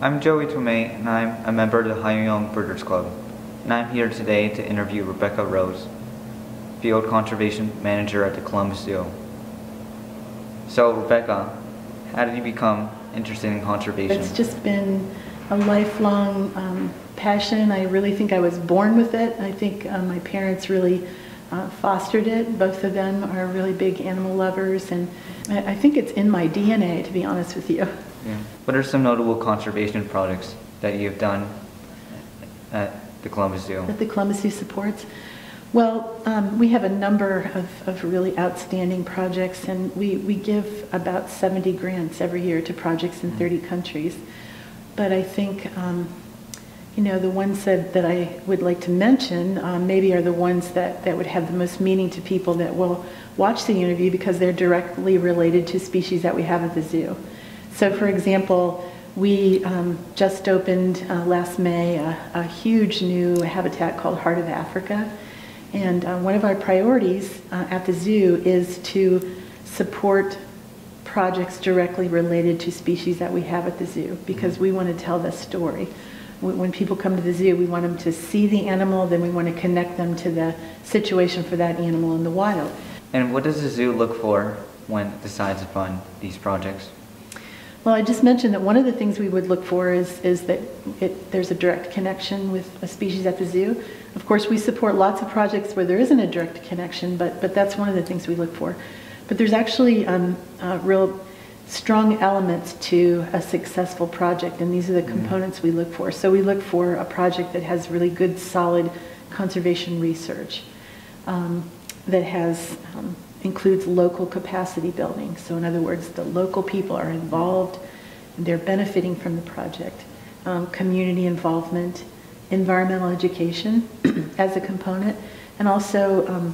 I'm Joey Tomei, and I'm a member of the Hyuyong Birders Club, and I'm here today to interview Rebecca Rose, Field Conservation Manager at the Columbus Zoo. So, Rebecca, how did you become interested in conservation? It's just been a lifelong passion. I really think I was born with it. I think my parents really fostered it. Both of them are really big animal lovers, and I think it's in my DNA, to be honest with you. Yeah. What are some notable conservation projects that you've done at the Columbus Zoo? That the Columbus Zoo supports? Well, we have a number of really outstanding projects, and we give about 70 grants every year to projects in 30 countries. But I think, the ones that I would like to mention maybe are the ones that would have the most meaning to people that will watch the interview, because they're directly related to species that we have at the zoo. So, for example, we just opened last May a huge new habitat called Heart of Africa. And one of our priorities at the zoo is to support projects directly related to species that we have at the zoo, because we want to tell the story. When people come to the zoo, we want them to see the animal, then we want to connect them to the situation for that animal in the wild. And what does the zoo look for when it decides to fund these projects? Well, I just mentioned that one of the things we would look for is that there's a direct connection with a species at the zoo. Of course, we support lots of projects where there isn't a direct connection, but that's one of the things we look for. But there's actually real strong elements to a successful project, and these are the components we look for. So we look for a project that has really good, solid conservation research, that has includes local capacity building. So in other words, the local people are involved, and they're benefiting from the project. Community involvement, environmental education as a component, and also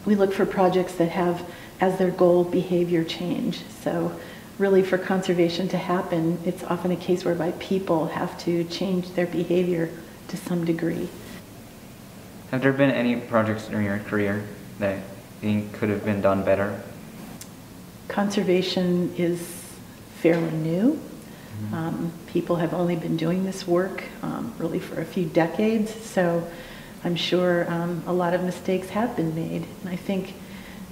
we look for projects that have as their goal behavior change. So really, for conservation to happen, it's often a case whereby people have to change their behavior to some degree. Have there been any projects during your career that you think could have been done better? Conservation is fairly new. People have only been doing this work really for a few decades, so I'm sure a lot of mistakes have been made. And I think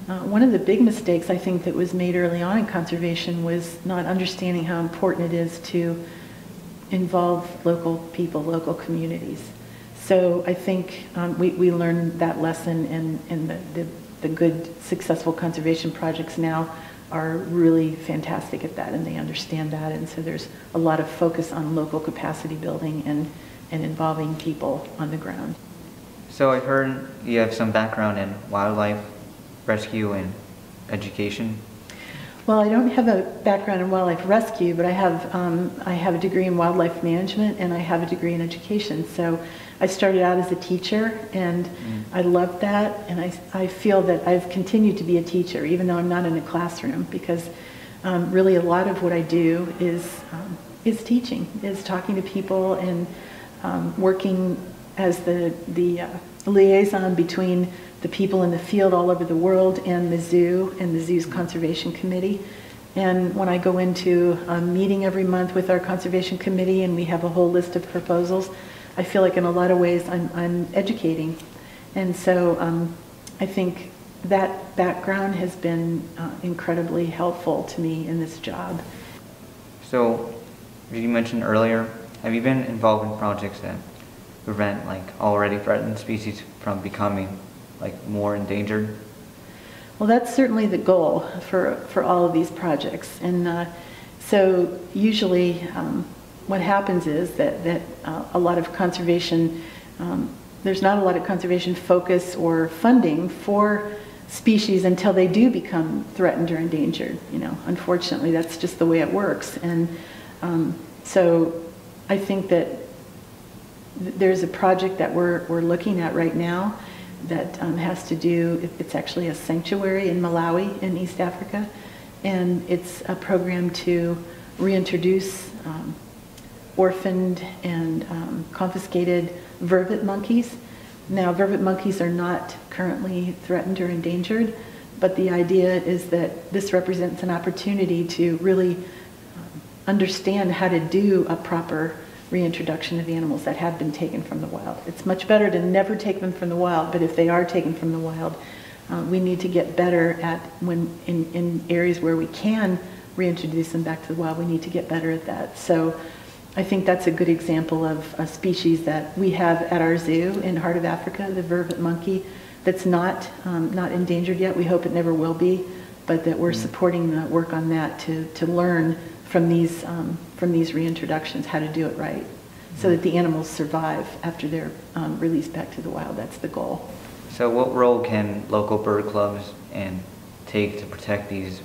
one of the big mistakes I think that was made early on in conservation was not understanding how important it is to involve local people, local communities. So I think we learned that lesson, and the good, successful conservation projects now are really fantastic at that, and they understand that, and so there's a lot of focus on local capacity building and involving people on the ground. So I've heard you have some background in wildlife rescue and education. Well, I don't have a background in wildlife rescue, but I have a degree in wildlife management, and I have a degree in education. So I started out as a teacher, and I loved that, and I feel that I've continued to be a teacher, even though I'm not in a classroom, because really a lot of what I do is teaching, is talking to people, and working as the liaison between the people in the field all over the world and the zoo and the zoo's conservation committee. And when I go into a meeting every month with our conservation committee and we have a whole list of proposals, I feel like in a lot of ways I'm educating. And so I think that background has been incredibly helpful to me in this job. So, as you mentioned earlier, have you been involved in projects that prevent already threatened species from becoming more endangered? Well, that's certainly the goal for all of these projects. And so usually what happens is that a lot of conservation, there's not a lot of conservation focus or funding for species until they do become threatened or endangered. Unfortunately, that's just the way it works. And so I think that there's a project that we're looking at right now that has to do, it's actually a sanctuary in Malawi in East Africa, and it's a program to reintroduce orphaned and confiscated vervet monkeys. Now, vervet monkeys are not currently threatened or endangered, but the idea is that this represents an opportunity to really understand how to do a proper reintroduction of animals that have been taken from the wild. It's much better to never take them from the wild, but if they are taken from the wild, we need to get better at when in areas where we can reintroduce them back to the wild, we need to get better at that. So I think that's a good example of a species that we have at our zoo in Heart of Africa, the vervet monkey, that's not endangered yet. We hope it never will be, but that we're supporting the work on that to learn from these reintroductions how to do it right, so that the animals survive after they're released back to the wild. That's the goal. So what role can local bird clubs take to protect these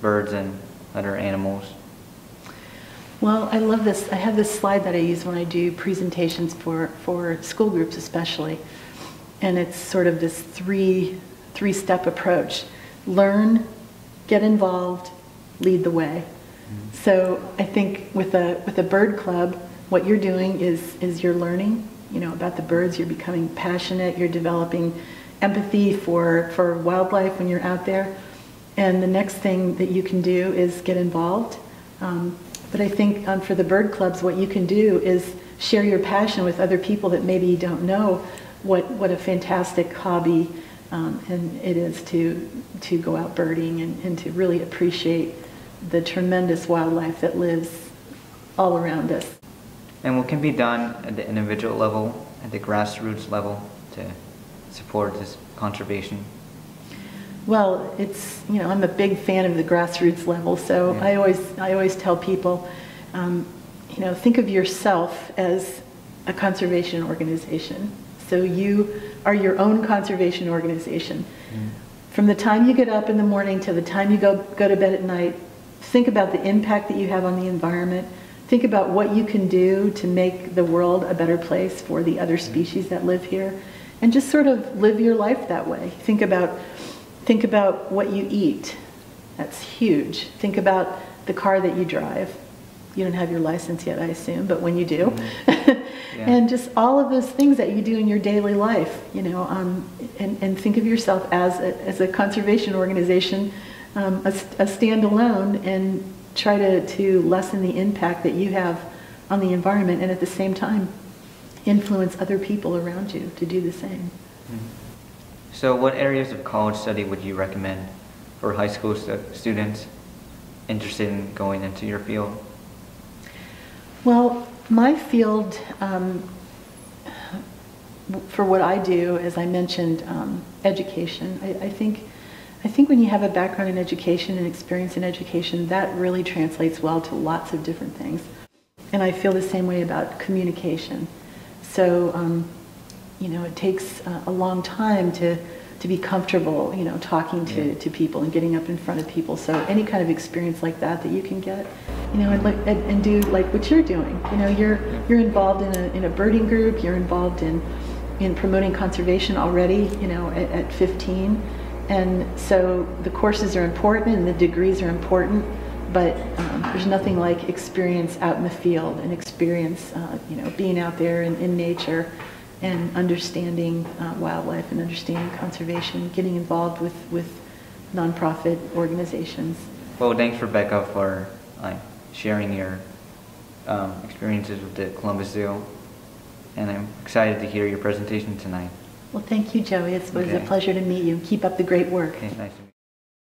birds and other animals? Well, I love this. I have this slide that I use when I do presentations for school groups especially. And it's sort of this three-step approach. Learn, get involved, lead the way. So I think with a bird club, what you're doing is you're learning, about the birds. You're becoming passionate. You're developing empathy for wildlife when you're out there. And the next thing that you can do is get involved. But I think for the bird clubs, what you can do is share your passion with other people that maybe you don't know what a fantastic hobby and it is to go out birding and to really appreciate the tremendous wildlife that lives all around us. And what can be done at the individual level, at the grassroots level, to support this conservation? Well, I'm a big fan of the grassroots level, so yeah. I always tell people, think of yourself as a conservation organization. So you are your own conservation organization. From the time you get up in the morning to the time you go to bed at night, think about the impact that you have on the environment. Think about what you can do to make the world a better place for the other species that live here, and just sort of live your life that way. Think about what you eat. That's huge. Think about the car that you drive. You don't have your license yet, I assume, but when you do. Yeah. And just all of those things that you do in your daily life, and think of yourself as a conservation organization, a standalone, and try to lessen the impact that you have on the environment, and at the same time influence other people around you to do the same. So what areas of college study would you recommend for high school students interested in going into your field? Well, my field, for what I do, as I mentioned, education. I think when you have a background in education and experience in education, that really translates well to lots of different things. And I feel the same way about communication. So, it takes a long time to be comfortable, talking to people and getting up in front of people. So any kind of experience like that you can get, and do like what you're doing. You're involved in a birding group. You're involved in promoting conservation already. At 15, and so the courses are important and the degrees are important. But there's nothing like experience out in the field and experience, being out there in nature and understanding wildlife and understanding conservation, getting involved with nonprofit organizations. Well, thanks, Rebecca, for sharing your experiences with the Columbus Zoo, and I'm excited to hear your presentation tonight. Well, thank you, Joey. It was a pleasure to meet you. Keep up the great work. Okay, nice to meet you.